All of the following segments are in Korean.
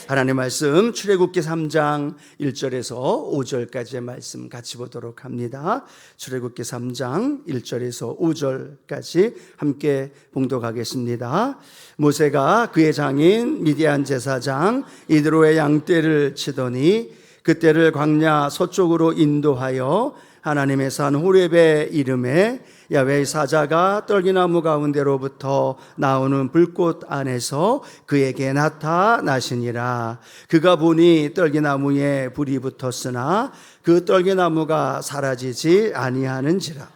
하나님 말씀 출애굽기 3장 1절에서 5절까지의 말씀 같이 보도록 합니다. 출애굽기 3장 1절에서 5절까지 함께 봉독하겠습니다. 모세가 그의 장인 미디안 제사장 이드로의 양떼를 치더니 그떼를 광야 서쪽으로 인도하여 하나님의 산 호렙에 이름에 야훼의 사자가 떨기나무 가운데로부터 나오는 불꽃 안에서 그에게 나타나시니라. 그가 보니 떨기나무에 불이 붙었으나 그 떨기나무가 사라지지 아니하는지라.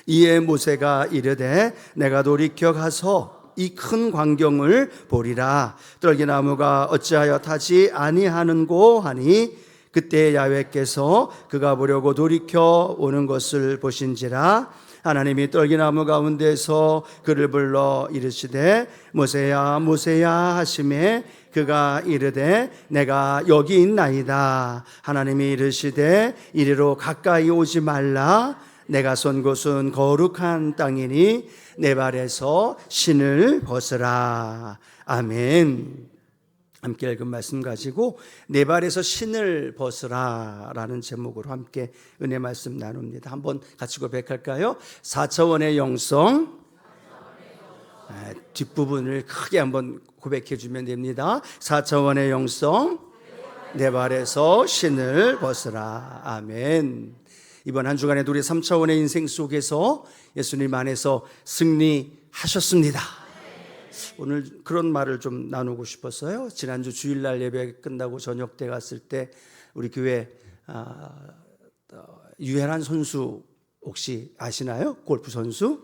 이에 모세가 이르되 내가 돌이켜 가서 이 큰 광경을 보리라. 떨기나무가 어찌하여 타지 아니하는고 하니 그때 야훼께서 그가 보려고 돌이켜 오는 것을 보신지라. 하나님이 떨기나무 가운데서 그를 불러 이르시되 모세야 모세야 하시매 그가 이르되 내가 여기 있나이다. 하나님이 이르시되 이리로 가까이 오지 말라. 내가 선 곳은 거룩한 땅이니 내 발에서 신을 벗으라. 아멘. 함께 읽은 말씀 가지고 내 발에서 신을 벗으라 라는 제목으로 함께 은혜 말씀 나눕니다. 한번 같이 고백할까요? 4차원의 영성, 뒷부분을 크게 한번 고백해 주면 됩니다. 4차원의 영성, 내 발에서 신을 벗으라. 아멘. 이번 한 주간에도 우리 3차원의 인생 속에서 예수님 안에서 승리하셨습니다. 오늘 그런 말을 좀 나누고 싶었어요. 지난주 주일날 예배 끝나고 저녁 때 갔을 때 우리 교회 유혜란 선수 혹시 아시나요? 골프 선수?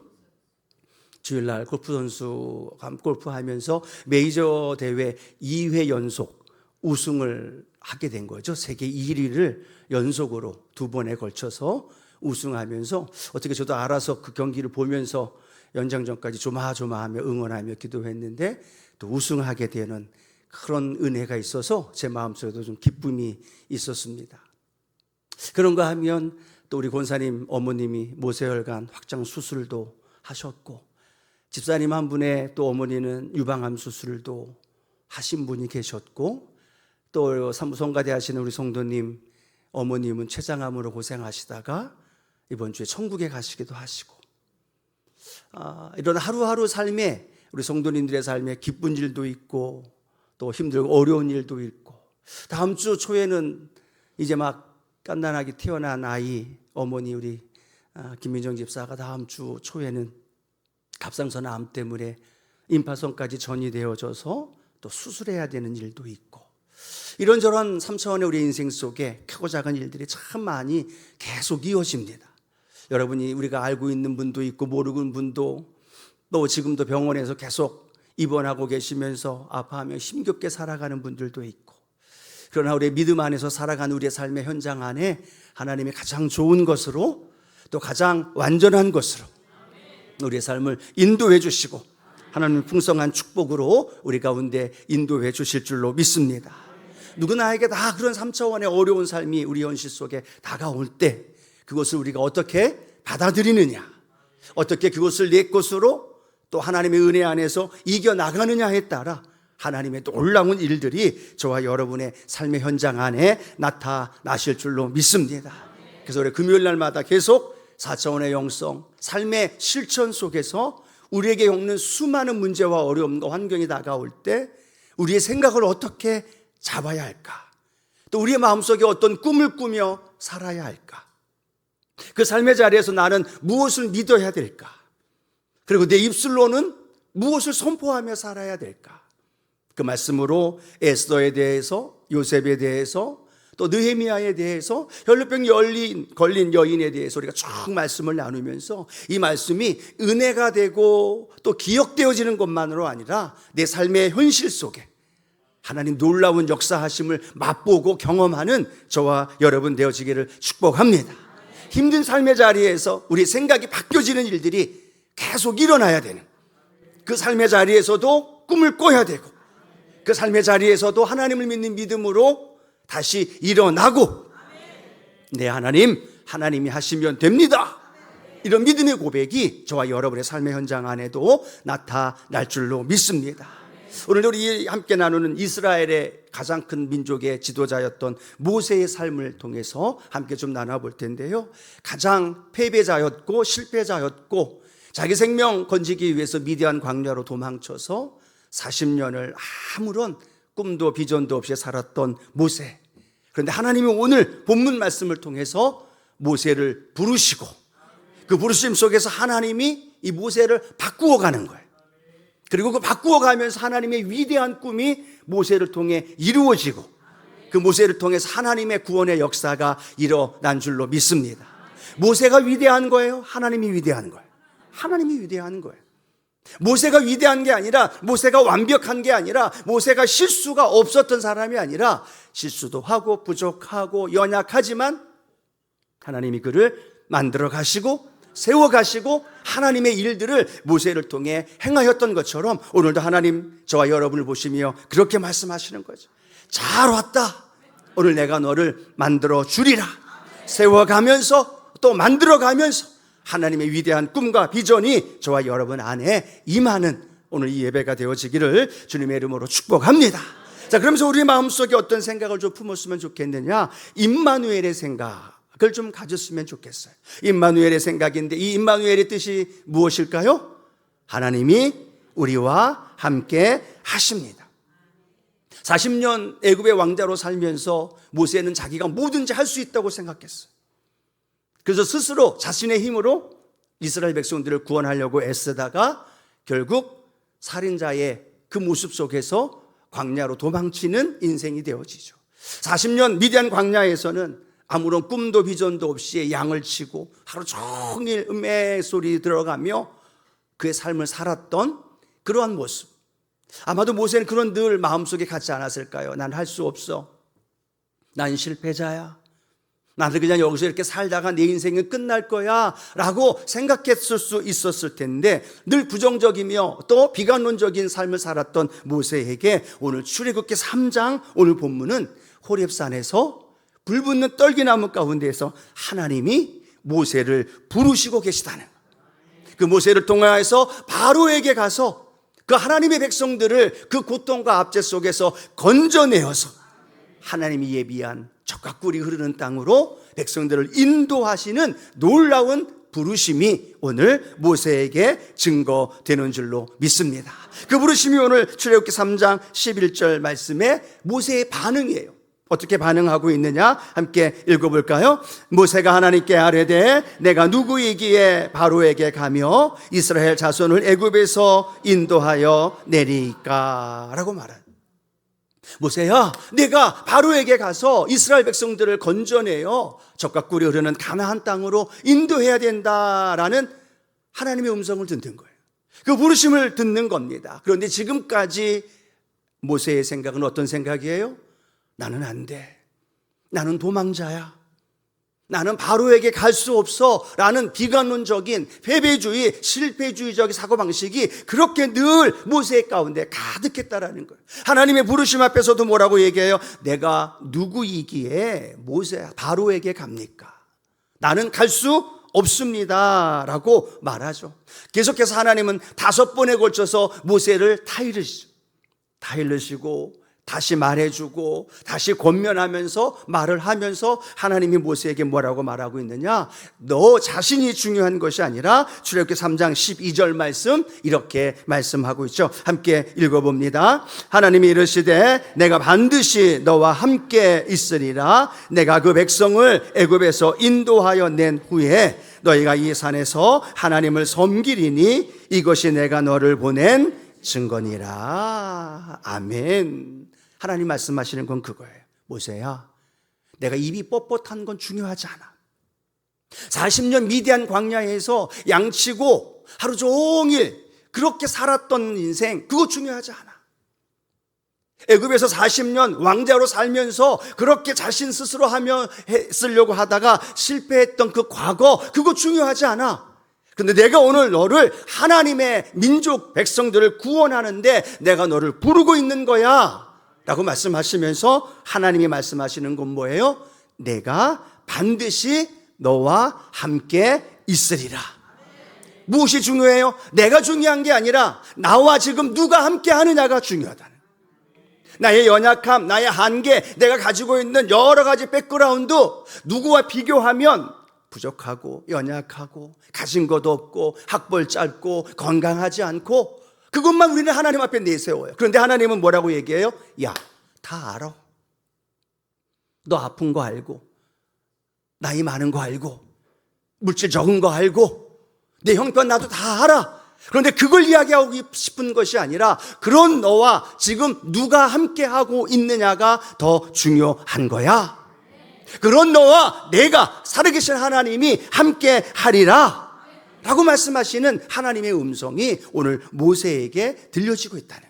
주일날 골프 선수 골프하면서 메이저 대회 2회 연속 우승을 하게 된 거죠. 세계 1위를 연속으로 2번에 걸쳐서 우승하면서 어떻게 저도 알아서 그 경기를 보면서 연장전까지 조마조마하며 응원하며 기도했는데 또 우승하게 되는 그런 은혜가 있어서 제 마음속에도 좀 기쁨이 있었습니다. 그런가 하면 또 우리 권사님 어머님이 모세혈관 확장 수술도 하셨고 집사님 한 분의 또 어머니는 유방암 수술도 하신 분이 계셨고 또 사무성가대 하시는 우리 성도님 어머님은 췌장암으로 고생하시다가 이번 주에 천국에 가시기도 하시고 이런 하루하루 삶에 우리 성도님들의 삶에 기쁜 일도 있고 또 힘들고 어려운 일도 있고 다음 주 초에는 이제 막 갓난아기 태어난 아이 어머니 우리 김민정 집사가 다음 주 초에는 갑상선 암 때문에 임파선까지 전이되어져서 또 수술해야 되는 일도 있고 이런저런 3차원의 우리 인생 속에 크고 작은 일들이 참 많이 계속 이어집니다. 여러분이 우리가 알고 있는 분도 있고 모르는 분도 또 지금도 병원에서 계속 입원하고 계시면서 아파하며 힘겹게 살아가는 분들도 있고 그러나 우리의 믿음 안에서 살아가는 우리의 삶의 현장 안에 하나님이 가장 좋은 것으로 또 가장 완전한 것으로 우리의 삶을 인도해 주시고 하나님의 풍성한 축복으로 우리 가운데 인도해 주실 줄로 믿습니다. 누구나에게 다 그런 3차원의 어려운 삶이 우리 현실 속에 다가올 때 그것을 우리가 어떻게 받아들이느냐, 어떻게 그것을 내 것으로 또 하나님의 은혜 안에서 이겨나가느냐에 따라 하나님의 놀라운 일들이 저와 여러분의 삶의 현장 안에 나타나실 줄로 믿습니다. 그래서 우리 금요일 날마다 계속 4차원의 영성, 삶의 실천 속에서 우리에게 겪는 수많은 문제와 어려움과 환경이 다가올 때 우리의 생각을 어떻게 잡아야 할까? 또 우리의 마음속에 어떤 꿈을 꾸며 살아야 할까? 그 삶의 자리에서 나는 무엇을 믿어야 될까? 그리고 내 입술로는 무엇을 선포하며 살아야 될까? 그 말씀으로 에스더에 대해서, 요셉에 대해서, 또 느헤미야에 대해서, 혈루병 걸린 여인에 대해서 우리가 쭉 말씀을 나누면서 이 말씀이 은혜가 되고 또 기억되어지는 것만으로 아니라 내 삶의 현실 속에 하나님 놀라운 역사하심을 맛보고 경험하는 저와 여러분 되어지기를 축복합니다. 힘든 삶의 자리에서 우리 생각이 바뀌어지는 일들이 계속 일어나야 되는 그 삶의 자리에서도 꿈을 꿔야 되고 그 삶의 자리에서도 하나님을 믿는 믿음으로 다시 일어나고 네 하나님이 하시면 됩니다. 이런 믿음의 고백이 저와 여러분의 삶의 현장 안에도 나타날 줄로 믿습니다. 오늘 우리 함께 나누는 이스라엘의 가장 큰 민족의 지도자였던 모세의 삶을 통해서 함께 좀 나눠볼 텐데요, 가장 패배자였고 실패자였고 자기 생명 건지기 위해서 미디안 광야로 도망쳐서 40년을 아무런 꿈도 비전도 없이 살았던 모세. 그런데 하나님이 오늘 본문 말씀을 통해서 모세를 부르시고 그 부르심 속에서 하나님이 이 모세를 바꾸어 가는 거예요. 그리고 그 바꾸어 가면서 하나님의 위대한 꿈이 모세를 통해 이루어지고 그 모세를 통해서 하나님의 구원의 역사가 일어난 줄로 믿습니다. 모세가 위대한 거예요? 하나님이 위대한 거예요? 하나님이 위대한 거예요. 모세가 위대한 게 아니라, 모세가 완벽한 게 아니라, 모세가 실수가 없었던 사람이 아니라 실수도 하고 부족하고 연약하지만 하나님이 그를 만들어 가시고 세워 가시고 하나님의 일들을 모세를 통해 행하였던 것처럼 오늘도 하나님 저와 여러분을 보시며 그렇게 말씀하시는 거죠. 잘 왔다. 오늘 내가 너를 만들어 주리라. 세워가면서 또 만들어가면서 하나님의 위대한 꿈과 비전이 저와 여러분 안에 임하는 오늘 이 예배가 되어지기를 주님의 이름으로 축복합니다. 자, 그러면서 우리 마음속에 어떤 생각을 좀 품었으면 좋겠느냐? 임마누엘의 생각을 좀 가졌으면 좋겠어요. 임마누엘의 생각인데 이 임마누엘의 뜻이 무엇일까요? 하나님이 우리와 함께 하십니다. 40년 애굽의 왕자로 살면서 모세는 자기가 뭐든지 할 수 있다고 생각했어요. 그래서 스스로 자신의 힘으로 이스라엘 백성들을 구원하려고 애쓰다가 결국 살인자의 그 모습 속에서 광야로 도망치는 인생이 되어지죠. 40년 미디안 광야에서는 아무런 꿈도 비전도 없이 양을 치고 하루 종일 음의 소리 들어가며 그의 삶을 살았던 그러한 모습. 아마도 모세는 그런 늘 마음속에 갖지 않았을까요? 난 할 수 없어. 난 실패자야. 나는 그냥 여기서 이렇게 살다가 내 인생은 끝날 거야 라고 생각했을 수 있었을 텐데 늘 부정적이며 또 비관론적인 삶을 살았던 모세에게 오늘 출애굽기 3장 오늘 본문은 호렙산에서 불붙는 떨기나무 가운데에서 하나님이 모세를 부르시고 계시다는, 그 모세를 통하여서 바로에게 가서 그 하나님의 백성들을 그 고통과 압제 속에서 건져내어서 하나님이 예비한 젖과 꿀이 흐르는 땅으로 백성들을 인도하시는 놀라운 부르심이 오늘 모세에게 증거되는 줄로 믿습니다. 그 부르심이 오늘 출애굽기 3장 11절 말씀에 모세의 반응이에요. 어떻게 반응하고 있느냐 함께 읽어볼까요? 모세가 하나님께 아뢰되 내가 누구이기에 바로에게 가며 이스라엘 자손을 애굽에서 인도하여 내리까 라고 말합니다. 모세야, 내가 바로에게 가서 이스라엘 백성들을 건져내어 젖과 꿀이 흐르는 가나안 땅으로 인도해야 된다라는 하나님의 음성을 듣는 거예요. 그 부르심을 듣는 겁니다. 그런데 지금까지 모세의 생각은 어떤 생각이에요? 나는 안 돼. 나는 도망자야. 나는 바로에게 갈 수 없어 라는 비관론적인 패배주의, 실패주의적인 사고방식이 그렇게 늘 모세 가운데 가득했다라는 거예요. 하나님의 부르심 앞에서도 뭐라고 얘기해요? 내가 누구이기에 모세 바로에게 갑니까? 나는 갈 수 없습니다 라고 말하죠. 계속해서 하나님은 5번에 걸쳐서 모세를 타일르시고 다시 말해주고 다시 권면하면서 말을 하면서 하나님이 모세에게 뭐라고 말하고 있느냐? 너 자신이 중요한 것이 아니라 출애굽기 3장 12절 말씀 이렇게 말씀하고 있죠. 함께 읽어봅니다. 하나님이 이르시되 내가 반드시 너와 함께 있으리라. 내가 그 백성을 애굽에서 인도하여 낸 후에 너희가 이 산에서 하나님을 섬기리니 이것이 내가 너를 보낸 증거니라. 아멘. 하나님 말씀하시는 건 그거예요. 모세야, 내가 입이 뻣뻣한 건 중요하지 않아. 40년 미디안 광야에서 양치고 하루 종일 그렇게 살았던 인생, 그거 중요하지 않아. 애굽에서 40년 왕자로 살면서 그렇게 자신 스스로 쓰려고 하다가 실패했던 그 과거, 그거 중요하지 않아. 근데 내가 오늘 너를 하나님의 민족 백성들을 구원하는데 내가 너를 부르고 있는 거야 라고 말씀하시면서 하나님이 말씀하시는 건 뭐예요? 내가 반드시 너와 함께 있으리라. 무엇이 중요해요? 내가 중요한 게 아니라 나와 지금 누가 함께 하느냐가 중요하다는. 나의 연약함, 나의 한계, 내가 가지고 있는 여러 가지 백그라운드, 누구와 비교하면 부족하고 연약하고 가진 것도 없고 학벌 짧고 건강하지 않고 그것만 우리는 하나님 앞에 내세워요. 그런데 하나님은 뭐라고 얘기해요? 야, 다 알아. 너 아픈 거 알고, 나이 많은 거 알고, 물질 적은 거 알고, 내 형편 나도 다 알아. 그런데 그걸 이야기하고 싶은 것이 아니라 그런 너와 지금 누가 함께하고 있느냐가 더 중요한 거야. 그런 너와 내가 살아계신 하나님이 함께하리라 라고 말씀하시는 하나님의 음성이 오늘 모세에게 들려지고 있다는.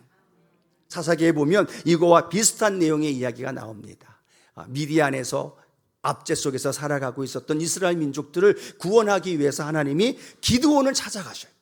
사사기에 보면 이거와 비슷한 내용의 이야기가 나옵니다. 미디안에서 압제 속에서 살아가고 있었던 이스라엘 민족들을 구원하기 위해서 하나님이 기드온을 찾아가셔요.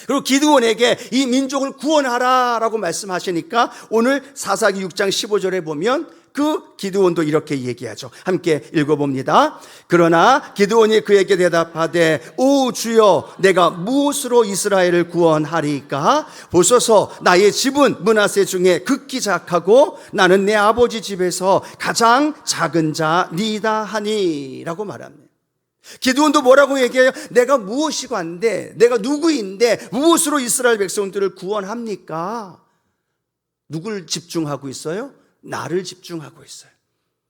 그리고 기드온에게 이 민족을 구원하라라고 말씀하시니까 오늘 사사기 6장 15절에 보면 그 기드온도 이렇게 얘기하죠. 함께 읽어봅니다. 그러나 기드온이 그에게 대답하되 오 주여, 내가 무엇으로 이스라엘을 구원하리까? 보소서, 나의 집은 므낫세 중에 극히 작하고 나는 내 아버지 집에서 가장 작은 자니이다 하니 라고 말합니다. 기드온도 뭐라고 얘기해요? 내가 무엇이고 한데, 내가 누구인데 무엇으로 이스라엘 백성들을 구원합니까? 누굴 집중하고 있어요? 나를 집중하고 있어요.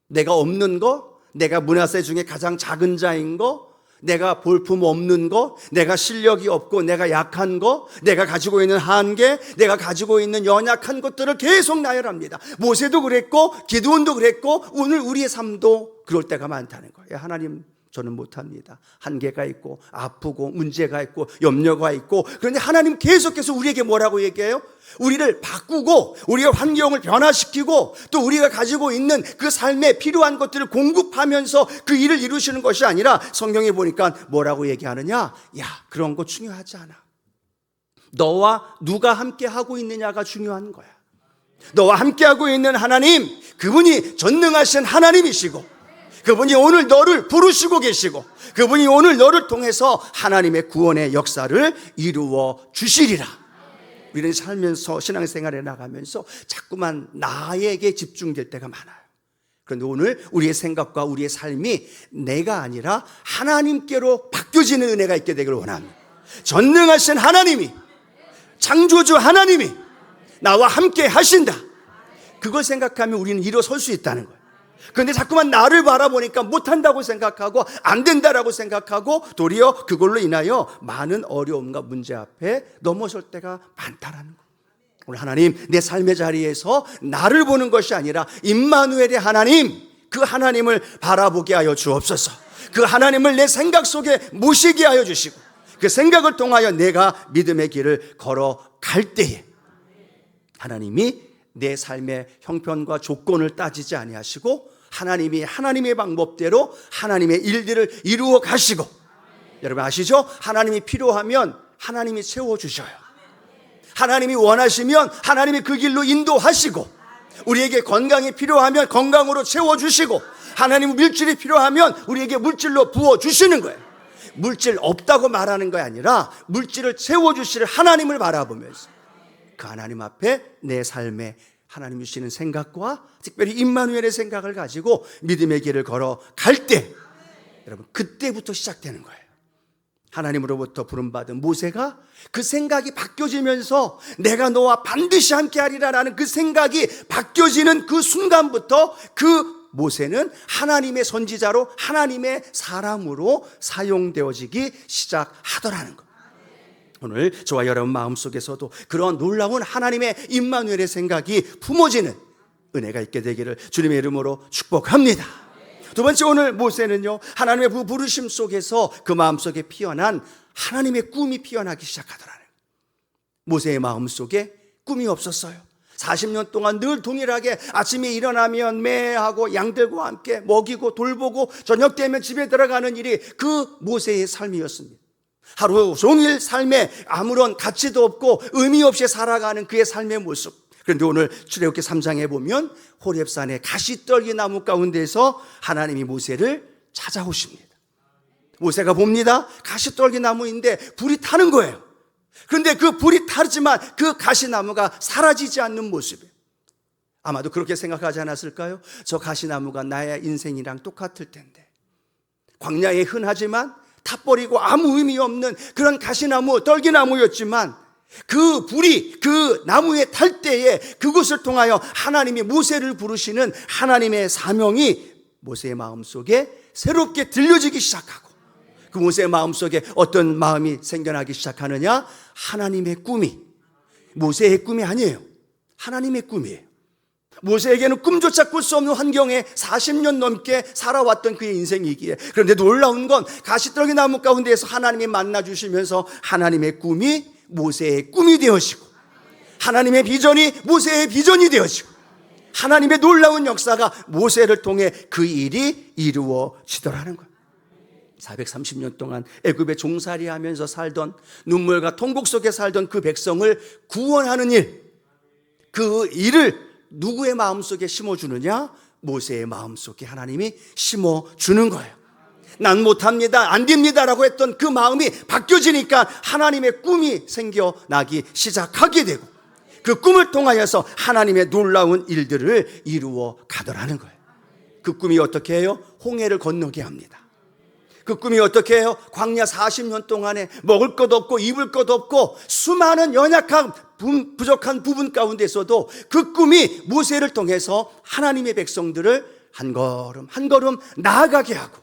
내가 없는 거, 내가 므낫세 중에 가장 작은 자인 거, 내가 볼품 없는 거, 내가 실력이 없고 내가 약한 거, 내가 가지고 있는 한계, 내가 가지고 있는 연약한 것들을 계속 나열합니다. 모세도 그랬고 기드온도 그랬고 오늘 우리의 삶도 그럴 때가 많다는 거예요. 하나님, 저는 못합니다. 한계가 있고 아프고 문제가 있고 염려가 있고. 그런데 하나님 계속해서 우리에게 뭐라고 얘기해요? 우리를 바꾸고 우리의 환경을 변화시키고 또 우리가 가지고 있는 그 삶에 필요한 것들을 공급하면서 그 일을 이루시는 것이 아니라 성경에 보니까 뭐라고 얘기하느냐? 야, 그런 거 중요하지 않아. 너와 누가 함께 하고 있느냐가 중요한 거야. 너와 함께 하고 있는 하나님, 그분이 전능하신 하나님이시고 그분이 오늘 너를 부르시고 계시고 그분이 오늘 너를 통해서 하나님의 구원의 역사를 이루어 주시리라. 우리는 살면서 신앙생활에 나가면서 자꾸만 나에게 집중될 때가 많아요. 그런데 오늘 우리의 생각과 우리의 삶이 내가 아니라 하나님께로 바뀌어지는 은혜가 있게 되기를 원합니다. 전능하신 하나님이, 창조주 하나님이 나와 함께 하신다. 그걸 생각하면 우리는 일어설 수 있다는 거예요. 그런데 자꾸만 나를 바라보니까 못한다고 생각하고 안 된다라고 생각하고 도리어 그걸로 인하여 많은 어려움과 문제 앞에 넘어설 때가 많다라는 거예요. 오늘 하나님, 내 삶의 자리에서 나를 보는 것이 아니라 임마누엘의 하나님, 그 하나님을 바라보게 하여 주옵소서. 그 하나님을 내 생각 속에 모시게 하여 주시고 그 생각을 통하여 내가 믿음의 길을 걸어갈 때에 하나님이 내 삶의 형편과 조건을 따지지 아니하시고 하나님이 하나님의 방법대로 하나님의 일들을 이루어 가시고, 여러분 아시죠? 하나님이 필요하면 하나님이 채워주셔요. 하나님이 원하시면 하나님이 그 길로 인도하시고, 우리에게 건강이 필요하면 건강으로 채워주시고, 하나님 물질이 필요하면 우리에게 물질로 부어주시는 거예요. 물질 없다고 말하는 게 아니라 물질을 채워주실 하나님을 바라보면서 그 하나님 앞에 내 삶에 하나님 주시는 생각과 특별히 임마누엘의 생각을 가지고 믿음의 길을 걸어갈 때, 여러분 그때부터 시작되는 거예요. 하나님으로부터 부름받은 모세가 그 생각이 바뀌어지면서 내가 너와 반드시 함께하리라라는 그 생각이 바뀌어지는 그 순간부터 그 모세는 하나님의 선지자로 하나님의 사람으로 사용되어지기 시작하더라는 것. 오늘 저와 여러분 마음속에서도 그런 놀라운 하나님의 임마누엘의 생각이 품어지는 은혜가 있게 되기를 주님의 이름으로 축복합니다. 두 번째, 오늘 모세는요, 하나님의 그 부르심 속에서 그 마음속에 피어난 하나님의 꿈이 피어나기 시작하더라고요. 모세의 마음속에 꿈이 없었어요. 40년 동안 늘 동일하게 아침에 일어나면 매하고 양들과 함께 먹이고 돌보고 저녁 되면 집에 들어가는 일이 그 모세의 삶이었습니다. 하루 종일 삶에 아무런 가치도 없고 의미 없이 살아가는 그의 삶의 모습. 그런데 오늘 출애굽기 3장에 보면 호렙산의 가시떨기 나무 가운데서 하나님이 모세를 찾아오십니다. 모세가 봅니다. 가시떨기 나무인데 불이 타는 거예요. 그런데 그 불이 타지만 그 가시나무가 사라지지 않는 모습이에요. 아마도 그렇게 생각하지 않았을까요? 저 가시나무가 나의 인생이랑 똑같을 텐데, 광야에 흔하지만 타버리고 아무 의미 없는 그런 가시나무, 떨기나무였지만 그 불이 그 나무에 탈 때에 그것을 통하여 하나님이 모세를 부르시는 하나님의 사명이 모세의 마음속에 새롭게 들려지기 시작하고, 그 모세의 마음속에 어떤 마음이 생겨나기 시작하느냐? 하나님의 꿈이, 모세의 꿈이 아니에요. 하나님의 꿈이에요. 모세에게는 꿈조차 꿀 수 없는 환경에 40년 넘게 살아왔던 그의 인생이기에, 그런데 놀라운 건 가시떨기 나무 가운데에서 하나님이 만나주시면서 하나님의 꿈이 모세의 꿈이 되어지고, 하나님의 비전이 모세의 비전이 되어지고, 하나님의 놀라운 역사가 모세를 통해 그 일이 이루어지더라는 거예요. 430년 동안 애굽에 종살이하면서 살던, 눈물과 통곡 속에 살던 그 백성을 구원하는 일, 그 일을 누구의 마음속에 심어주느냐? 모세의 마음속에 하나님이 심어주는 거예요. 난 못합니다, 안 됩니다라고 했던 그 마음이 바뀌어지니까 하나님의 꿈이 생겨나기 시작하게 되고, 그 꿈을 통하여서 하나님의 놀라운 일들을 이루어 가더라는 거예요. 그 꿈이 어떻게 해요? 홍해를 건너게 합니다. 그 꿈이 어떻게 해요? 광야 40년 동안에 먹을 것 없고 입을 것 없고 수많은 연약한 부족한 부분 가운데서도 그 꿈이 모세를 통해서 하나님의 백성들을 한 걸음 한 걸음 나아가게 하고,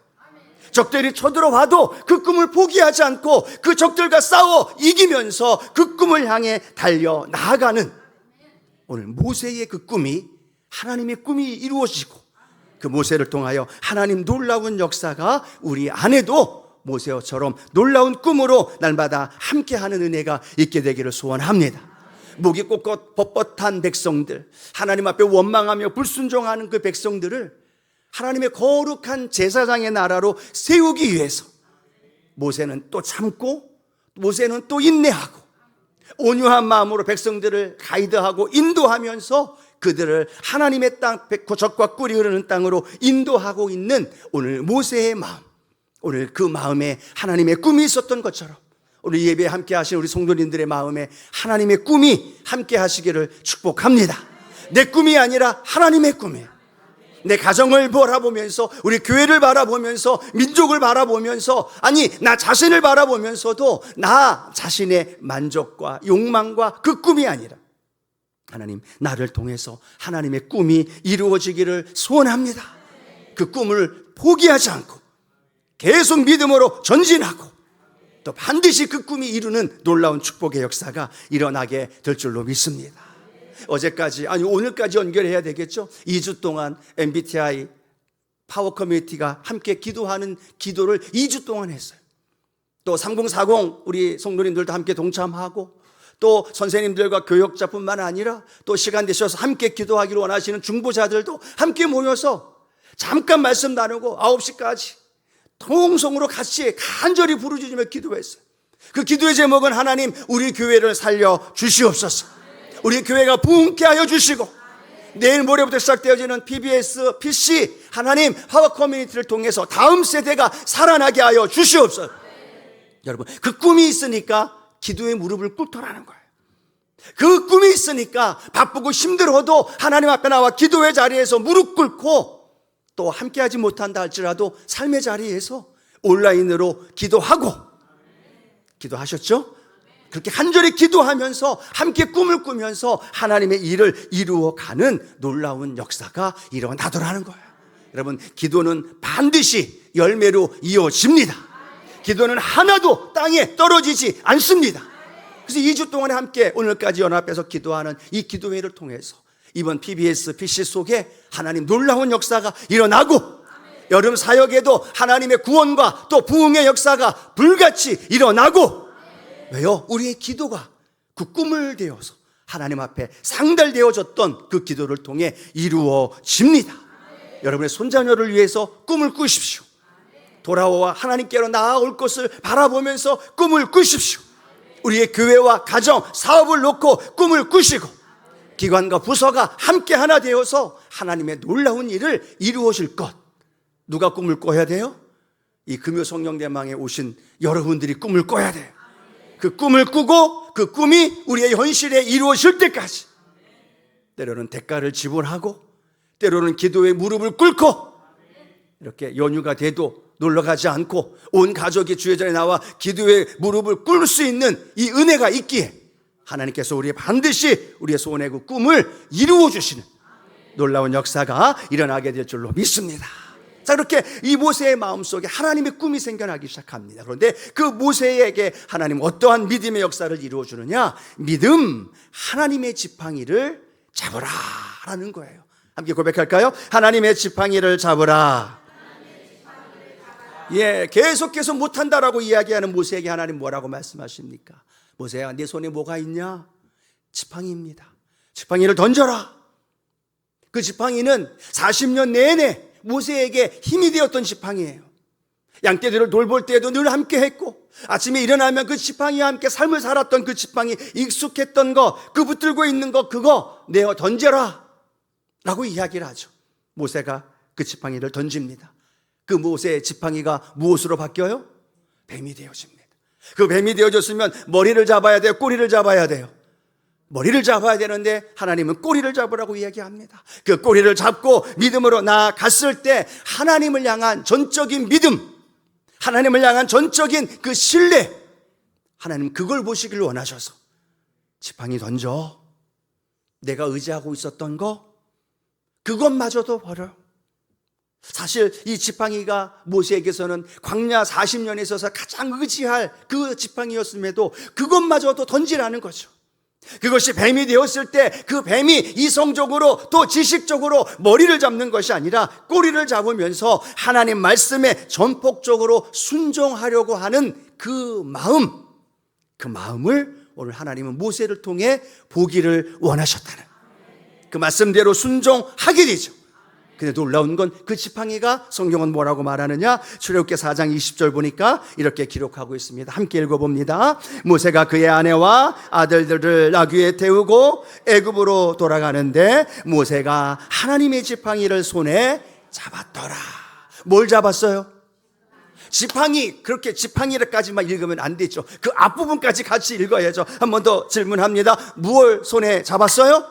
적들이 쳐들어와도 그 꿈을 포기하지 않고 그 적들과 싸워 이기면서 그 꿈을 향해 달려 나아가는, 오늘 모세의 그 꿈이 하나님의 꿈이 이루어지고, 그 모세를 통하여 하나님 놀라운 역사가 우리 안에도 모세처럼 놀라운 꿈으로 날마다 함께하는 은혜가 있게 되기를 소원합니다. 목이 꼿꼿 뻣뻣한 백성들, 하나님 앞에 원망하며 불순종하는 그 백성들을 하나님의 거룩한 제사장의 나라로 세우기 위해서 모세는 또 참고, 모세는 또 인내하고, 온유한 마음으로 백성들을 가이드하고 인도하면서 그들을 하나님의 땅, 젖과 꿀이 흐르는 땅으로 인도하고 있는 오늘 모세의 마음, 오늘 그 마음에 하나님의 꿈이 있었던 것처럼 오늘 예배에 함께 하신 우리 성도님들의 마음에 하나님의 꿈이 함께 하시기를 축복합니다. 내 꿈이 아니라 하나님의 꿈이에요. 내 가정을 바라보면서, 우리 교회를 바라보면서, 민족을 바라보면서, 아니 나 자신을 바라보면서도 나 자신의 만족과 욕망과 그 꿈이 아니라 하나님, 나를 통해서 하나님의 꿈이 이루어지기를 소원합니다. 그 꿈을 포기하지 않고 계속 믿음으로 전진하고 또 반드시 그 꿈이 이루는 놀라운 축복의 역사가 일어나게 될 줄로 믿습니다. 어제까지, 아니 오늘까지 연결해야 되겠죠. 2주 동안 MBTI 파워 커뮤니티가 함께 기도하는 기도를 2주 동안 했어요. 또 3040 우리 성도님들도 함께 동참하고, 또 선생님들과 교역자뿐만 아니라 또 시간 되셔서 함께 기도하기를 원하시는 중보자들도 함께 모여서 잠깐 말씀 나누고 9시까지 통성으로 같이 간절히 부르짖으며 기도했어요. 그 기도의 제목은 하나님, 우리 교회를 살려 주시옵소서. 우리 교회가 부흥케 하여 주시고, 내일 모레부터 시작되어지는 PBS, PC 하나님 파워 커뮤니티를 통해서 다음 세대가 살아나게 하여 주시옵소서. 여러분, 그 꿈이 있으니까 기도의 무릎을 꿇더라는 거예요. 그 꿈이 있으니까 바쁘고 힘들어도 하나님 앞에 나와 기도의 자리에서 무릎 꿇고, 또 함께하지 못한다 할지라도 삶의 자리에서 온라인으로 기도하고, 기도하셨죠? 그렇게 간절히 기도하면서 함께 꿈을 꾸면서 하나님의 일을 이루어가는 놀라운 역사가 일어나더라는 거예요. 여러분, 기도는 반드시 열매로 이어집니다. 기도는 하나도 땅에 떨어지지 않습니다. 그래서 2주 동안에 함께 오늘까지 연합해서 기도하는 이 기도회를 통해서 이번 PBS, PC 속에 하나님 놀라운 역사가 일어나고, 여름 사역에도 하나님의 구원과 또 부흥의 역사가 불같이 일어나고, 왜요? 우리의 기도가 그 꿈을 되어서 하나님 앞에 상달되어졌던 그 기도를 통해 이루어집니다. 여러분의 손자녀를 위해서 꿈을 꾸십시오. 돌아와 하나님께로 나아올 것을 바라보면서 꿈을 꾸십시오. 우리의 교회와 가정, 사업을 놓고 꿈을 꾸시고, 기관과 부서가 함께 하나 되어서 하나님의 놀라운 일을 이루어질 것. 누가 꿈을 꿔야 돼요? 이 금요 성령대망에 오신 여러분들이 꿈을 꿔야 돼요. 그 꿈을 꾸고 그 꿈이 우리의 현실에 이루어질 때까지 때로는 대가를 지불하고 때로는 기도에 무릎을 꿇고 이렇게 연휴가 돼도 놀러가지 않고 온 가족이 주의 전에 나와 기도에 무릎을 꿇을 수 있는 이 은혜가 있기에 하나님께서 우리의 반드시 우리의 소원의 그 꿈을 이루어 주시는 놀라운 역사가 일어나게 될 줄로 믿습니다. 자, 그렇게 이 모세의 마음속에 하나님의 꿈이 생겨나기 시작합니다. 그런데 그 모세에게 하나님 어떠한 믿음의 역사를 이루어 주느냐? 믿음, 하나님의 지팡이를 잡으라라는 거예요. 함께 고백할까요? 하나님의 지팡이를 잡으라. 예, 계속 못한다라고 이야기하는 모세에게 하나님 뭐라고 말씀하십니까? 모세야, 네 손에 뭐가 있냐? 지팡이입니다. 지팡이를 던져라. 그 지팡이는 40년 내내 모세에게 힘이 되었던 지팡이에요. 양떼들을 돌볼 때에도 늘 함께 했고 아침에 일어나면 그 지팡이와 함께 삶을 살았던 그 지팡이, 익숙했던 거, 그 붙들고 있는 거, 그거 내어 던져라 라고 이야기를 하죠. 모세가 그 지팡이를 던집니다. 그 모세의 지팡이가 무엇으로 바뀌어요? 뱀이 되어집니다. 그 뱀이 되어졌으면 머리를 잡아야 돼요? 꼬리를 잡아야 돼요? 머리를 잡아야 되는데 하나님은 꼬리를 잡으라고 이야기합니다. 그 꼬리를 잡고 믿음으로 나아갔을 때 하나님을 향한 전적인 믿음, 하나님을 향한 전적인 그 신뢰, 하나님 그걸 보시길 원하셔서 지팡이 던져. 내가 의지하고 있었던 거 그것마저도 버려. 사실 이 지팡이가 모세에게서는 광야 40년에 있어서 가장 의지할 그 지팡이였음에도 그것마저도 던지라는 거죠. 그것이 뱀이 되었을 때 그 뱀이 이성적으로 또 지식적으로 머리를 잡는 것이 아니라 꼬리를 잡으면서 하나님 말씀에 전폭적으로 순종하려고 하는 그 마음을 오늘 하나님은 모세를 통해 보기를 원하셨다는, 그 말씀대로 순종하게 되죠. 근데 놀라운 건 그 지팡이가 성경은 뭐라고 말하느냐? 출애굽기 4장 20절 보니까 이렇게 기록하고 있습니다. 함께 읽어봅니다. 모세가 그의 아내와 아들들을 나귀에 태우고 애굽으로 돌아가는데 모세가 하나님의 지팡이를 손에 잡았더라. 뭘 잡았어요? 지팡이. 그렇게 지팡이를까지만 읽으면 안 되죠. 그 앞부분까지 같이 읽어야죠. 한 번 더 질문합니다. 무엇을 손에 잡았어요?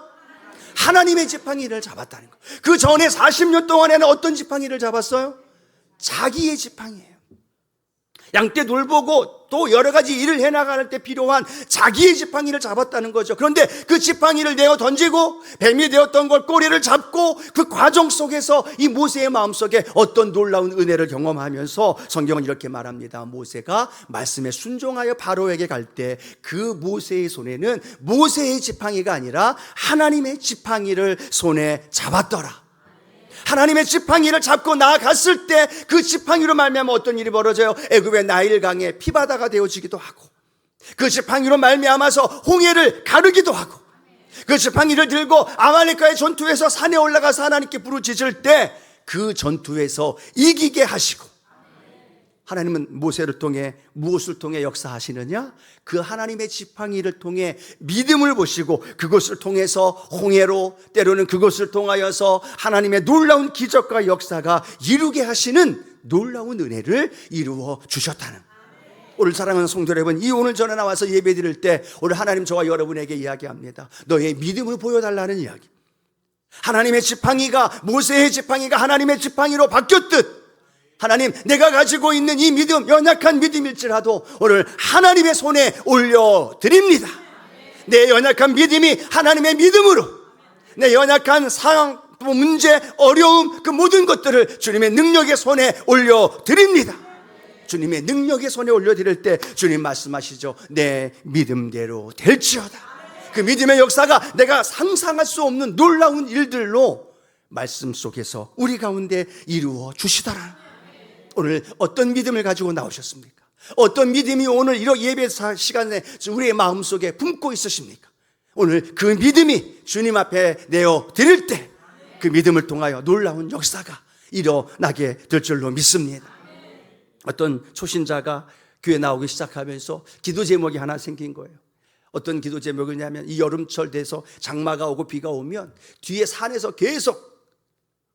하나님의 지팡이를 잡았다는 거예요. 그 전에 40년 동안에는 어떤 지팡이를 잡았어요? 자기의 지팡이예요. 양떼 돌보고 또 여러 가지 일을 해나갈 때 필요한 자기의 지팡이를 잡았다는 거죠. 그런데 그 지팡이를 내어 던지고 뱀이 되었던 걸 꼬리를 잡고 그 과정 속에서 이 모세의 마음속에 어떤 놀라운 은혜를 경험하면서 성경은 이렇게 말합니다. 모세가 말씀에 순종하여 바로에게 갈 때 그 모세의 손에는 모세의 지팡이가 아니라 하나님의 지팡이를 손에 잡았더라. 하나님의 지팡이를 잡고 나아갔을 때 그 지팡이로 말미암아 어떤 일이 벌어져요? 애굽의 나일강에 피바다가 되어지기도 하고, 그 지팡이로 말미암아서 홍해를 가르기도 하고, 그 지팡이를 들고 아말렉과의 전투에서 산에 올라가서 하나님께 부르짖을 때 그 전투에서 이기게 하시고, 하나님은 모세를 통해 무엇을 통해 역사하시느냐? 그 하나님의 지팡이를 통해 믿음을 보시고 그것을 통해서 홍해로, 때로는 그것을 통하여서 하나님의 놀라운 기적과 역사가 이루게 하시는 놀라운 은혜를 이루어 주셨다는, 오늘 사랑하는 성도 여러분, 이 오늘 전에 나와서 예배 드릴 때 오늘 하나님 저와 여러분에게 이야기합니다. 너의 믿음을 보여달라는 이야기. 하나님의 지팡이가, 모세의 지팡이가 하나님의 지팡이로 바뀌었듯 하나님, 내가 가지고 있는 이 믿음, 연약한 믿음일지라도 오늘 하나님의 손에 올려드립니다. 내 연약한 믿음이 하나님의 믿음으로, 내 연약한 상황, 문제, 어려움, 그 모든 것들을 주님의 능력의 손에 올려드립니다. 주님의 능력의 손에 올려드릴 때 주님 말씀하시죠. 내 믿음대로 될지어다. 그 믿음의 역사가 내가 상상할 수 없는 놀라운 일들로 말씀 속에서 우리 가운데 이루어 주시더라. 오늘 어떤 믿음을 가지고 나오셨습니까? 어떤 믿음이 오늘 이런 예배 시간에 우리의 마음속에 품고 있으십니까? 오늘 그 믿음이 주님 앞에 내어 드릴 때 그 믿음을 통하여 놀라운 역사가 일어나게 될 줄로 믿습니다. 어떤 초신자가 교회 나오기 시작하면서 기도 제목이 하나 생긴 거예요. 어떤 기도 제목이냐면, 이 여름철 돼서 장마가 오고 비가 오면 뒤에 산에서 계속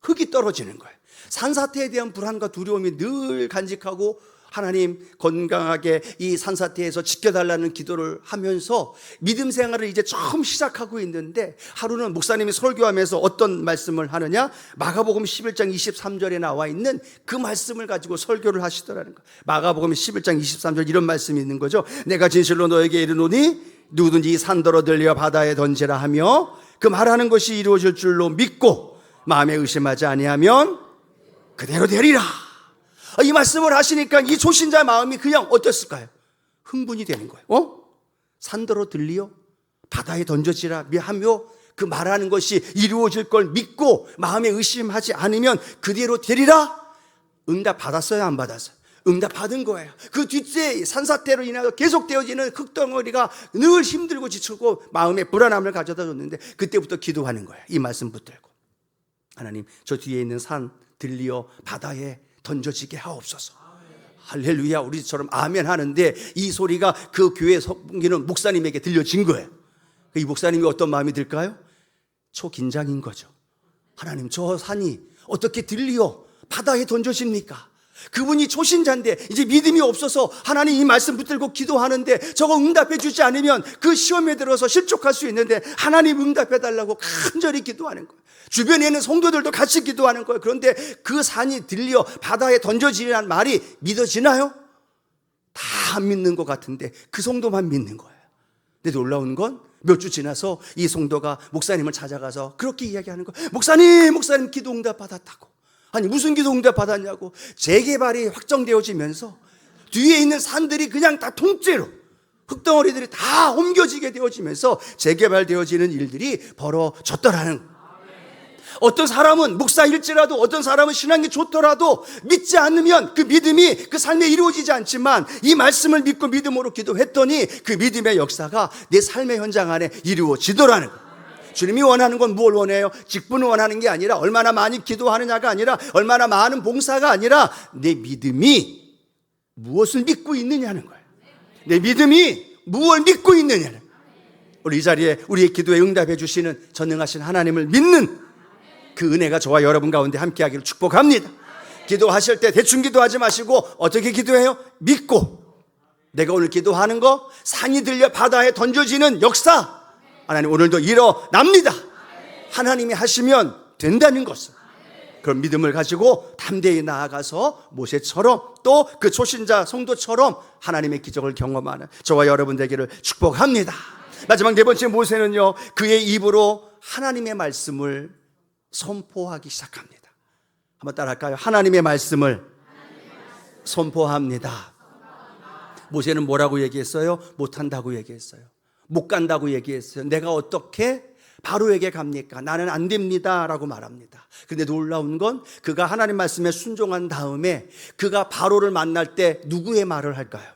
흙이 떨어지는 거예요. 산사태에 대한 불안과 두려움이 늘 간직하고 하나님 건강하게 이 산사태에서 지켜달라는 기도를 하면서 믿음 생활을 이제 처음 시작하고 있는데, 하루는 목사님이 설교하면서 어떤 말씀을 하느냐, 마가복음 11장 23절에 나와 있는 그 말씀을 가지고 설교를 하시더라는 거예요. 마가복음 11장 23절 이런 말씀이 있는 거죠. 내가 진실로 너에게 이르노니 누구든지 이 산더러 들려 바다에 던지라 하며 그 말하는 것이 이루어질 줄로 믿고 마음에 의심하지 아니하면 그대로 되리라. 이 말씀을 하시니까 이 초신자의 마음이 그냥 어땠을까요? 흥분이 되는 거예요. 산더러 들리어 바다에 던져지라 하며 그 말하는 것이 이루어질 걸 믿고 마음에 의심하지 않으면 그대로 되리라. 응답 받았어요, 안 받았어요? 응답 받은 거예요. 그 뒷세 산사태로 인하여 계속되어지는 흙덩어리가 늘 힘들고 지치고 마음에 불안함을 가져다 줬는데, 그때부터 기도하는 거예요. 이 말씀 붙들고, 하나님 저 뒤에 있는 산 들리어 바다에 던져지게 하옵소서. 할렐루야. 우리처럼 아멘 하는데 이 소리가 그 교회 섬기는 목사님에게 들려진 거예요. 이 목사님이 어떤 마음이 들까요? 초긴장인 거죠. 하나님 저 산이 어떻게 들리어 바다에 던져집니까? 그분이 초신자인데 이제 믿음이 없어서 하나님 이 말씀 붙들고 기도하는데 저거 응답해 주지 않으면 그 시험에 들어서 실족할 수 있는데 하나님 응답해 달라고 간절히 기도하는 거예요. 주변에 있는 성도들도 같이 기도하는 거예요. 그런데 그 산이 들려 바다에 던져지라는 말이 믿어지나요? 다 안 믿는 것 같은데 그 성도만 믿는 거예요. 근데 놀라운 건 몇 주 지나서 이 성도가 목사님을 찾아가서 그렇게 이야기하는 거예요. 목사님 기도 응답 받았다고. 아니 무슨 기도 응답 받았냐고. 재개발이 확정되어지면서 뒤에 있는 산들이 그냥 다 통째로 흙덩어리들이 다 옮겨지게 되어지면서 재개발되어지는 일들이 벌어졌더라는 거예요. 어떤 사람은 목사일지라도 어떤 사람은 신앙이 좋더라도 믿지 않으면 그 믿음이 그 삶에 이루어지지 않지만 이 말씀을 믿고 믿음으로 기도했더니 그 믿음의 역사가 내 삶의 현장 안에 이루어지더라는 거예요. 주님이 원하는 건 뭘 원해요? 직분을 원하는 게 아니라 얼마나 많이 기도하느냐가 아니라 얼마나 많은 봉사가 아니라 내 믿음이 무엇을 믿고 있느냐는 거예요. 내 믿음이 무엇을 믿고 있느냐는 거예요. 우리 이 자리에 우리의 기도에 응답해 주시는 전능하신 하나님을 믿는 그 은혜가 저와 여러분 가운데 함께하기를 축복합니다. 기도하실 때 대충 기도하지 마시고 어떻게 기도해요? 믿고 내가 오늘 기도하는 거 산이 들려 바다에 던져지는 역사 하나님 오늘도 일어납니다. 하나님이 하시면 된다는 것을, 그런 믿음을 가지고 담대히 나아가서 모세처럼 또 그 초신자 성도처럼 하나님의 기적을 경험하는 저와 여러분 되기를 축복합니다. 마지막 네 번째, 모세는요 그의 입으로 하나님의 말씀을 선포하기 시작합니다. 한번 따라할까요? 하나님의 말씀을 선포합니다. 모세는 뭐라고 얘기했어요? 못한다고 얘기했어요. 못 간다고 얘기했어요. 내가 어떻게 바로에게 갑니까? 나는 안 됩니다 라고 말합니다. 그런데 놀라운 건 그가 하나님 말씀에 순종한 다음에 그가 바로를 만날 때 누구의 말을 할까요?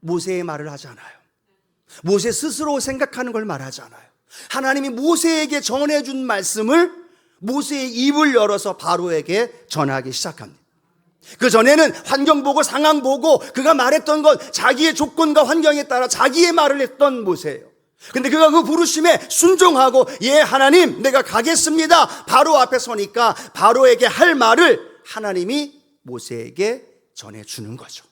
모세의 말을 하지 않아요. 모세 스스로 생각하는 걸 말하지 않아요. 하나님이 모세에게 전해준 말씀을 모세의 입을 열어서 바로에게 전하기 시작합니다. 그 전에는 환경 보고 상황 보고 그가 말했던 건 자기의 조건과 환경에 따라 자기의 말을 했던 모세예요. 근데 그가 그 부르심에 순종하고 예 하나님 내가 가겠습니다 바로 앞에 서니까 바로에게 할 말을 하나님이 모세에게 전해주는 거죠.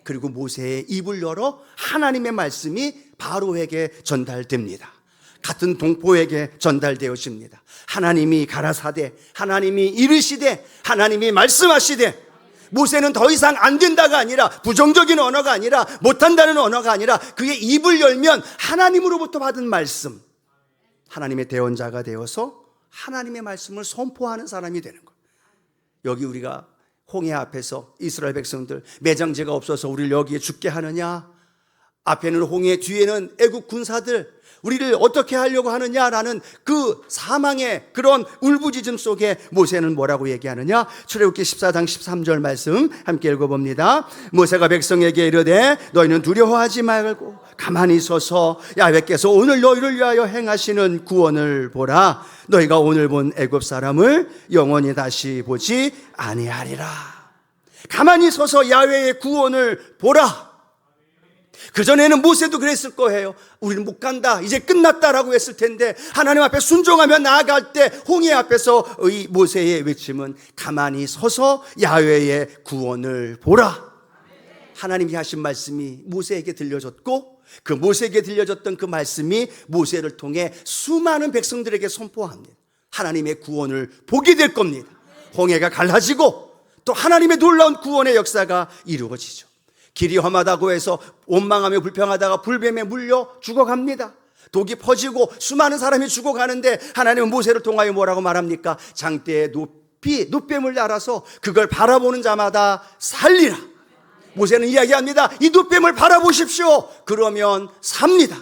그리고 모세의 입을 열어 하나님의 말씀이 바로에게 전달됩니다. 같은 동포에게 전달되어집니다. 하나님이 가라사대, 하나님이 이르시되, 하나님이 말씀하시되, 모세는 더 이상 안 된다가 아니라 부정적인 언어가 아니라 못한다는 언어가 아니라 그의 입을 열면 하나님으로부터 받은 말씀, 하나님의 대언자가 되어서 하나님의 말씀을 선포하는 사람이 되는 거예요. 여기 우리가 홍해 앞에서 이스라엘 백성들 매장제가 없어서 우리를 여기에 죽게 하느냐, 앞에는 홍해 뒤에는 애국 군사들 우리를 어떻게 하려고 하느냐라는 그 사망의 그런 울부짖음 속에 모세는 뭐라고 얘기하느냐? 출애굽기 14장 13절 말씀 함께 읽어봅니다. 모세가 백성에게 이르되 너희는 두려워하지 말고 가만히 서서 야훼께서 오늘 너희를 위하여 행하시는 구원을 보라. 너희가 오늘 본 애굽 사람을 영원히 다시 보지 아니하리라. 가만히 서서 야훼의 구원을 보라. 그전에는 모세도 그랬을 거예요. 우리는 못 간다, 이제 끝났다라고 했을 텐데 하나님 앞에 순종하며 나아갈 때 홍해 앞에서 이 모세의 외침은 가만히 서서 야훼의 구원을 보라. 하나님이 하신 말씀이 모세에게 들려졌고 그 모세에게 들려졌던 그 말씀이 모세를 통해 수많은 백성들에게 선포합니다. 하나님의 구원을 보게 될 겁니다. 홍해가 갈라지고 또 하나님의 놀라운 구원의 역사가 이루어지죠. 길이 험하다고 해서 원망하며 불평하다가 불뱀에 물려 죽어갑니다. 독이 퍼지고 수많은 사람이 죽어가는데 하나님은 모세를 통하여 뭐라고 말합니까? 장대에 놋뱀을 날아서 그걸 바라보는 자마다 살리라. 모세는 이야기합니다. 이 놋뱀을 바라보십시오. 그러면 삽니다.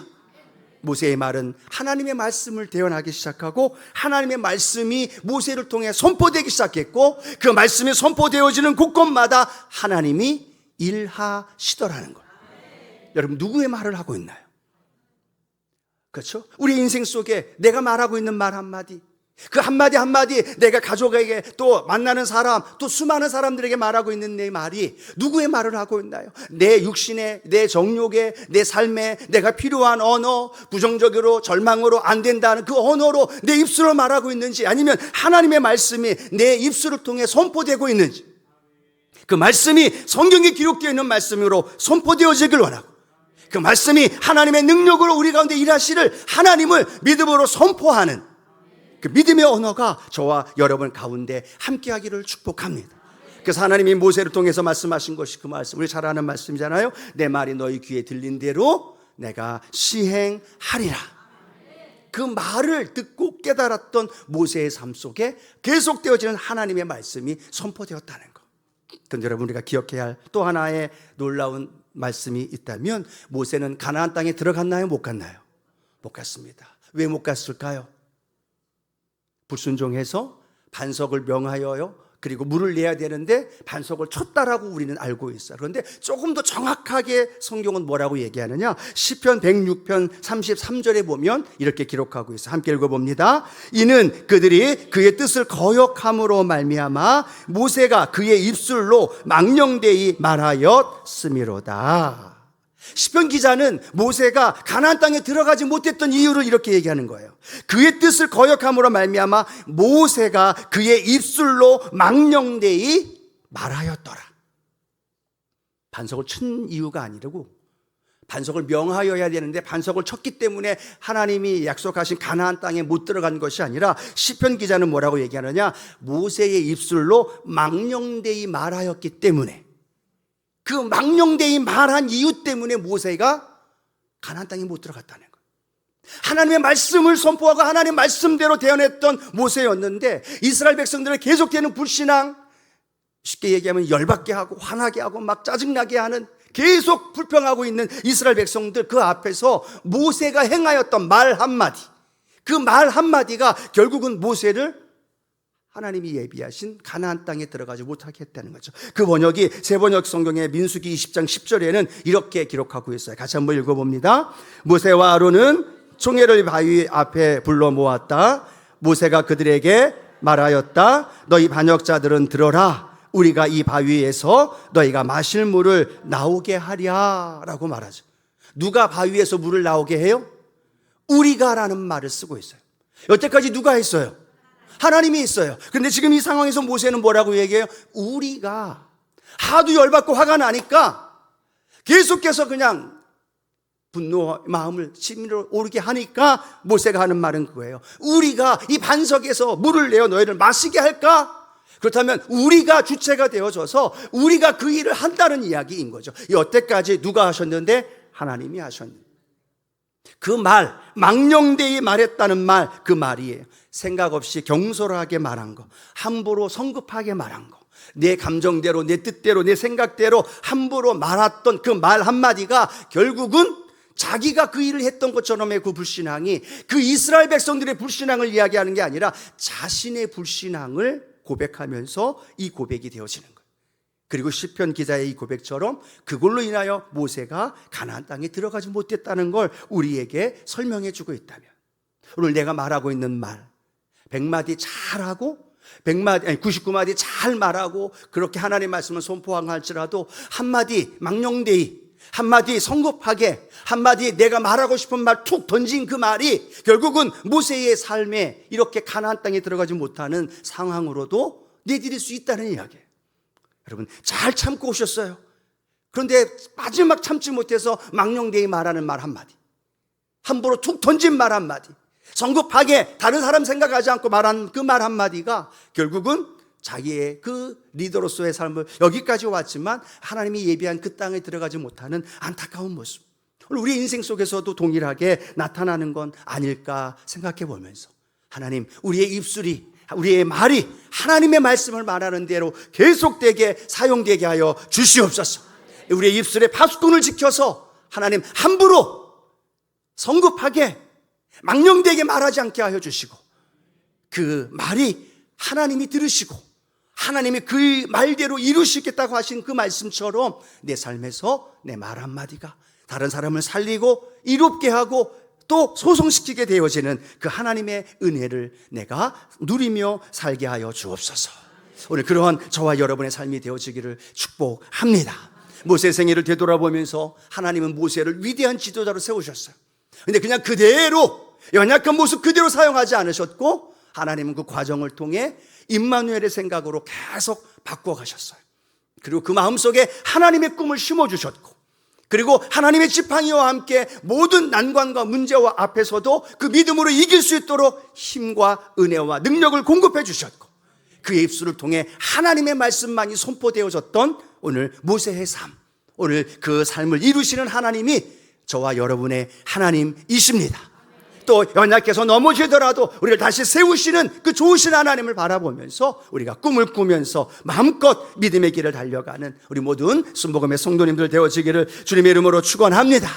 모세의 말은 하나님의 말씀을 대언하기 시작하고 하나님의 말씀이 모세를 통해 선포되기 시작했고 그 말씀이 선포되어지는 곳곳마다 하나님이 일하시더라는 거예요. 여러분, 누구의 말을 하고 있나요? 그렇죠? 우리 인생 속에 내가 말하고 있는 말 한마디, 그 한마디 한마디 내가 가족에게 또 만나는 사람 또 수많은 사람들에게 말하고 있는 내 말이 누구의 말을 하고 있나요? 내 육신에, 내 정욕에, 내 삶에 내가 필요한 언어, 부정적으로 절망으로 안 된다는 그 언어로 내 입술로 말하고 있는지, 아니면 하나님의 말씀이 내 입술을 통해 선포되고 있는지, 그 말씀이 성경에 기록되어 있는 말씀으로 선포되어지길 원하고 그 말씀이 하나님의 능력으로 우리 가운데 일하시를 하나님을 믿음으로 선포하는 그 믿음의 언어가 저와 여러분 가운데 함께하기를 축복합니다. 그래서 하나님이 모세를 통해서 말씀하신 것이 그 말씀, 우리 잘 아는 말씀이잖아요. 내 말이 너희 귀에 들린 대로 내가 시행하리라. 그 말을 듣고 깨달았던 모세의 삶 속에 계속되어지는 하나님의 말씀이 선포되었다는 것. 그런데 여러분, 우리가 기억해야 할 또 하나의 놀라운 말씀이 있다면 모세는 가나안 땅에 들어갔나요? 못 갔나요? 못 갔습니다. 왜 못 갔을까요? 불순종해서 반석을 명하여요, 그리고 물을 내야 되는데 반석을 쳤다라고 우리는 알고 있어요. 그런데 조금 더 정확하게 성경은 뭐라고 얘기하느냐? 시편 106편 33절에 보면 이렇게 기록하고 있어요. 함께 읽어봅니다. 이는 그들이 그의 뜻을 거역함으로 말미암아 모세가 그의 입술로 망령되이 말하였음이로다. 시편 기자는 모세가 가나안 땅에 들어가지 못했던 이유를 이렇게 얘기하는 거예요. 그의 뜻을 거역함으로 말미암아 모세가 그의 입술로 망령되이 말하였더라. 반석을 친 이유가 아니라고, 반석을 명하여야 되는데 반석을 쳤기 때문에 하나님이 약속하신 가나안 땅에 못 들어간 것이 아니라, 시편 기자는 뭐라고 얘기하느냐? 모세의 입술로 망령되이 말하였기 때문에, 그 망령되이 말한 이유 때문에 모세가 가나안 땅에 못 들어갔다는 거예요. 하나님의 말씀을 선포하고 하나님의 말씀대로 대언했던 모세였는데 이스라엘 백성들의 계속되는 불신앙, 쉽게 얘기하면 열받게 하고 화나게 하고 막 짜증나게 하는, 계속 불평하고 있는 이스라엘 백성들 그 앞에서 모세가 행하였던 말 한마디, 그 말 한마디가 결국은 모세를 하나님이 예비하신 가나안 땅에 들어가지 못하게 했다는 거죠. 그 번역이 세번역 성경의 민수기 20장 10절에는 이렇게 기록하고 있어요. 같이 한번 읽어봅니다. 모세와 아론은 총회를 바위 앞에 불러 모았다. 모세가 그들에게 말하였다. 너희 반역자들은 들어라. 우리가 이 바위에서 너희가 마실 물을 나오게 하랴 라고 말하죠. 누가 바위에서 물을 나오게 해요? 우리가 라는 말을 쓰고 있어요. 여태까지 누가 했어요? 하나님이 있어요. 그런데 지금 이 상황에서 모세는 뭐라고 얘기해요? 우리가. 하도 열받고 화가 나니까 계속해서 그냥 분노 마음을 치밀어 오르게 하니까 모세가 하는 말은 그거예요. 우리가 이 반석에서 물을 내어 너희를 마시게 할까? 그렇다면 우리가 주체가 되어져서 우리가 그 일을 한다는 이야기인 거죠. 여태까지 누가 하셨는데? 하나님이 하셨는데. 그 말, 망령되이 말했다는 말, 그 말이에요. 생각 없이 경솔하게 말한 거, 함부로 성급하게 말한 거, 내 감정대로, 내 뜻대로, 내 생각대로 함부로 말했던 그 말 한마디가 결국은 자기가 그 일을 했던 것처럼의 그 불신앙이, 그 이스라엘 백성들의 불신앙을 이야기하는 게 아니라 자신의 불신앙을 고백하면서 이 고백이 되어지는 거예요. 그리고 시편 기자의 이 고백처럼 그걸로 인하여 모세가 가나안 땅에 들어가지 못했다는 걸 우리에게 설명해 주고 있다면, 오늘 내가 말하고 있는 말 100마디 잘하고 99마디 잘 말하고 그렇게 하나님의 말씀을 선포할지라도 한마디 망령되이 한마디 성급하게, 한마디 내가 말하고 싶은 말 툭 던진 그 말이 결국은 모세의 삶에 이렇게 가나안 땅에 들어가지 못하는 상황으로도 내디딜 수 있다는 이야기예요. 여러분, 잘 참고 오셨어요. 그런데 마지막 참지 못해서 망령되이 말하는 말 한마디, 함부로 툭 던진 말 한마디, 성급하게 다른 사람 생각하지 않고 말한 그 말 한마디가 결국은 자기의 그 리더로서의 삶을 여기까지 왔지만 하나님이 예비한 그 땅에 들어가지 못하는 안타까운 모습, 우리 인생 속에서도 동일하게 나타나는 건 아닐까 생각해 보면서, 하나님, 우리의 입술이, 우리의 말이 하나님의 말씀을 말하는 대로 계속되게 사용되게 하여 주시옵소서. 우리의 입술의 파수꾼을 지켜서 하나님 함부로 성급하게 망령되게 말하지 않게 하여 주시고, 그 말이 하나님이 들으시고 하나님이 그 말대로 이루시겠다고 하신 그 말씀처럼 내 삶에서 내 말 한마디가 다른 사람을 살리고 이롭게 하고 또 소송시키게 되어지는 그 하나님의 은혜를 내가 누리며 살게 하여 주옵소서. 오늘 그러한 저와 여러분의 삶이 되어지기를 축복합니다. 모세 생애를 되돌아보면서 하나님은 모세를 위대한 지도자로 세우셨어요. 근데 그냥 그대로 연약한 모습 그대로 사용하지 않으셨고, 하나님은 그 과정을 통해 임마누엘의 생각으로 계속 바꾸어 가셨어요. 그리고 그 마음속에 하나님의 꿈을 심어주셨고, 그리고 하나님의 지팡이와 함께 모든 난관과 문제와 앞에서도 그 믿음으로 이길 수 있도록 힘과 은혜와 능력을 공급해 주셨고, 그의 입술을 통해 하나님의 말씀만이 선포되어졌던 오늘 모세의 삶, 오늘 그 삶을 이루시는 하나님이 저와 여러분의 하나님이십니다. 또 연약해서 넘어지더라도 우리를 다시 세우시는 그 좋으신 하나님을 바라보면서 우리가 꿈을 꾸면서 마음껏 믿음의 길을 달려가는 우리 모든 순복음의 성도님들 되어지기를 주님의 이름으로 축원합니다.